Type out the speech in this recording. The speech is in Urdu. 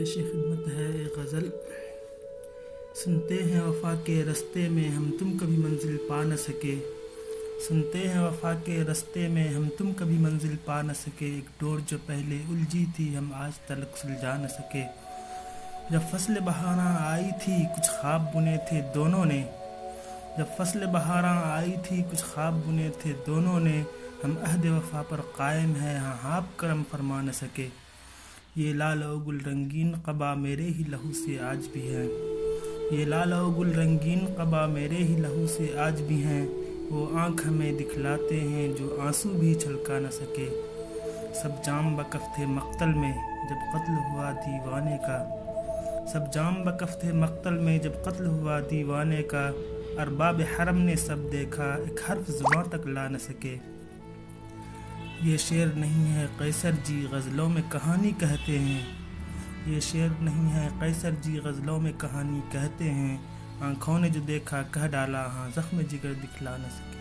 پیش خدمت ہے ایک غزل۔ سنتے ہیں وفا کے رستے میں ہم تم کبھی منزل پا نہ سکے، سنتے ہیں وفا کے رستے میں ہم تم کبھی منزل پا نہ سکے، ایک ڈور جو پہلے الجھی تھی ہم آج تلک سلجھا نہ سکے۔ جب فصل بہاراں آئی تھی کچھ خواب بنے تھے دونوں نے، جب فصل بہاراں آئی تھی کچھ خواب بنے تھے دونوں نے، ہم عہد وفا پر قائم ہیں ہاں آپ کرم فرما نہ سکے۔ یہ لال و گل رنگین قبا میرے ہی لہو سے آج بھی ہیں، یہ لال و گل رنگین قبا میرے ہی لہو سے آج بھی ہیں، وہ آنکھ ہمیں دکھلاتے ہیں جو آنسو بھی چھلکا نہ سکے۔ سب جام بکف تھے مقتل میں جب قتل ہوا دیوانے کا، سب جام بکف تھے مقتل میں جب قتل ہوا دیوانے کا، ارباب حرم نے سب دیکھا ایک حرف زباں تک لا نہ سکے۔ یہ شعر نہیں ہے قیصر جی غزلوں میں کہانی کہتے ہیں، یہ شعر نہیں ہے قیصر جی غزلوں میں کہانی کہتے ہیں، آنکھوں نے جو دیکھا کہہ ڈالا ہاں زخم جگر دکھلا نہ سکے۔